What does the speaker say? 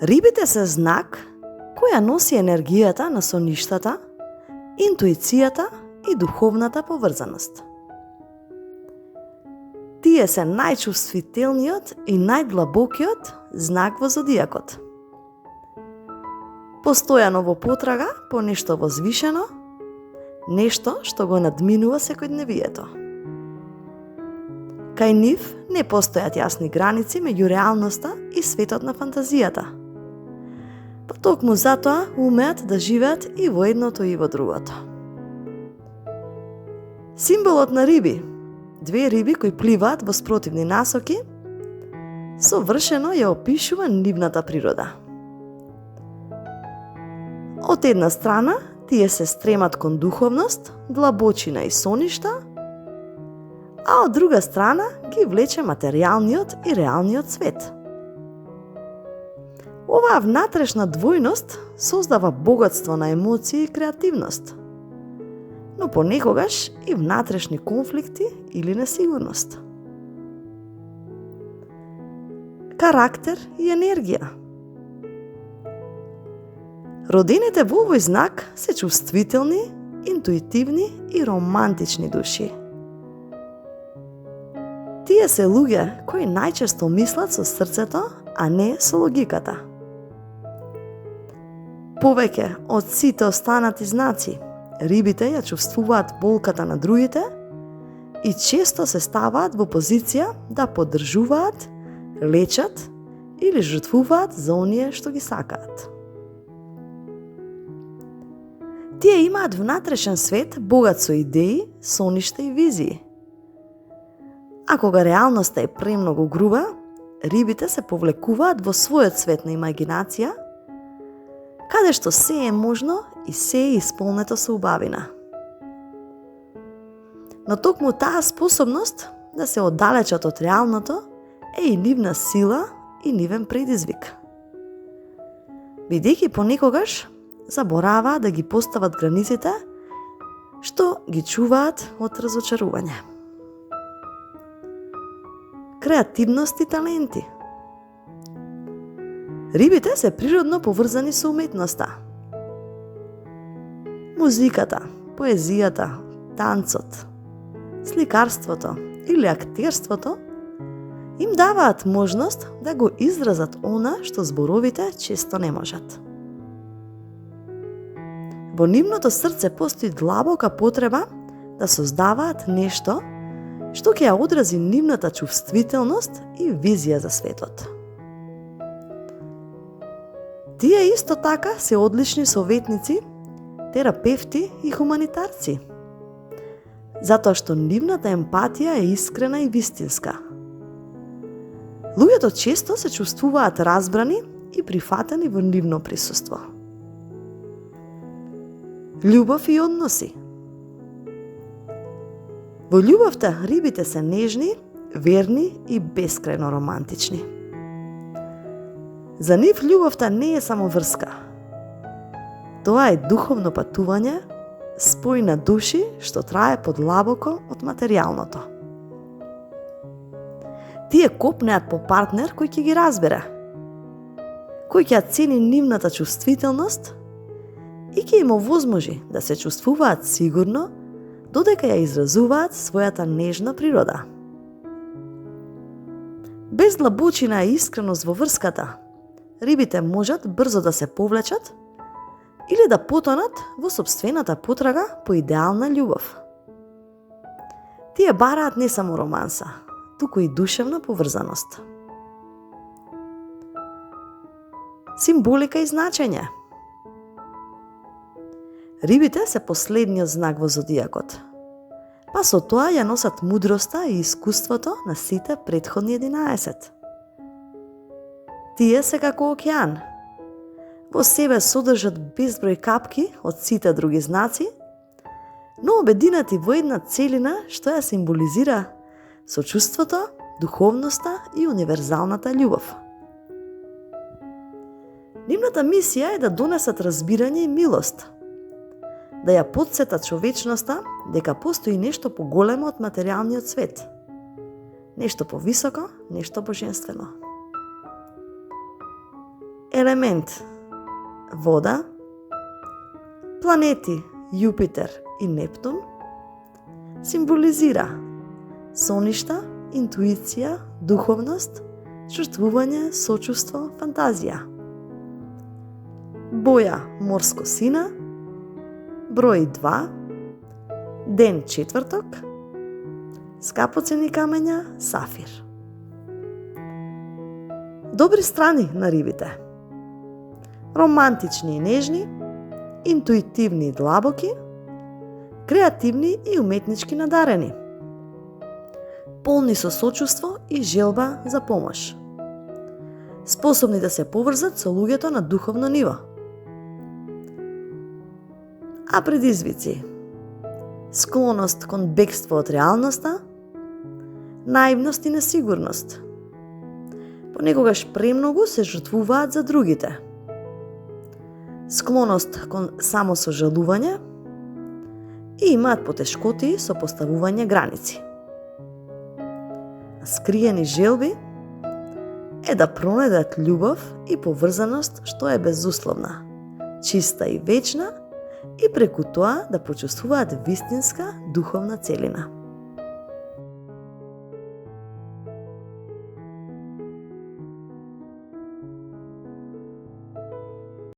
Рибите се знак која носи енергијата на соништата, интуицијата и духовната поврзаност. Тие се најчувствителниот и најдлабокиот знак во зодијакот. Постојано во потрага по нешто возвишено, нешто што го надминува секојдневието. Кај нив не постојат јасни граници меѓу реалноста и светот на фантазијата. Па токму затоа умеат да живеат и во едното и во другото. Символот на риби, две риби кои пливаат во спротивни насоки, совршено ја опишува нивната природа. Од една страна, тие се стремат кон духовност, длабочина и соништа, а од друга страна ги влече материјалниот и реалниот свет. Оваа внатрешна двојност создава богатство на емоции и креативност, но понекогаш и внатрешни конфликти или несигурност. Карактер и енергија. Родените во овој знак се чувствителни, интуитивни и романтични души. Тие се луѓе кои најчесто мислат со срцето, а не со логиката. Повеќе од сите останати знаци, рибите ја чувствуваат болката на другите и често се ставаат во позиција да поддржуваат, лечат или жртвуваат за оние што ги сакаат. Тие имаат внатрешен свет богат со идеи, соништа и визии. А кога реалноста е премногу груба, рибите се повлекуваат во својот свет на имагинација, каде што се е можно и се е исполнето со убавина. Но токму таа способност да се оддалечат од реалното е и нивна сила и нивен предизвик. Бидејќи понекогаш забораваат да ги постават границите што ги чуваат од разочарување. Креативност и таленти. Рибите се природно поврзани со уметноста. Музиката, поезијата, танцот, сликарството или актерството им даваат можност да го изразат она што зборовите често не можат. Во нивното срце постои длабока потреба да создаваат нешто што ќе ја одрази нивната чувствителност и визија за светот. Тие исто така се одлични советници, терапевти и хуманитарци, затоа што нивната емпатија е искрена и вистинска. Луѓето често се чувствуваат разбрани и прифатени во нивно присуство. Љубов и односи. Во љубовта рибите се нежни, верни и бескрајно романтични. За нив љубовта не е само врска. Тоа е духовно патување, спој на души што трае подлабоко од материјалното. Тие копнеат по партнер кој ќе ги разбере, кој ќе цени нивната чувствителност и ќе им овозможи да се чувствуваат сигурно додека ја изразуваат својата нежна природа. Без длабочина и искреност во врската, рибите можат брзо да се повлечат или да потонат во сопствената потрага по идеална љубов. Тие бараат не само романса, туку и душевна поврзаност. Символика и значење. Рибите се последниот знак во зодијакот, па со тоа ја носат мудроста и искуството на сите претходни 11. Тие се како океан. Во себе содржат безброј капки од сите други знаци, но обединати во една целина што ја символизира сочувството, духовноста и универзалната љубов. Нивната мисија е да донесат разбирање и милост, да ја потсетат човечноста дека постои нешто поголемо од материјалниот свет, нешто повисоко, нешто божествено. елемент вода, планети Јупитер и Нептун, символизира соништа, интуиција, духовност, чувствување, сочувство, фантазија. Боја морско сина, број 2, ден четврток, скапоцени камења сафир. Добри страни на рибите: романтични и нежни, интуитивни и длабоки, креативни и уметнички надарени, полни со сочувство и желба за помош, способни да се поврзат со луѓето на духовно ниво. А предизвици: склоност кон бегство од реалноста, наивност и несигурност. Понекогаш премногу се жртвуваат за другите. Склоност кон самосожалување и имаат потешкоти со поставување граници. Скриени желби е да пронајдат љубов и поврзаност што е безусловна, чиста и вечна, и преку тоа да почувствуваат вистинска духовна целина.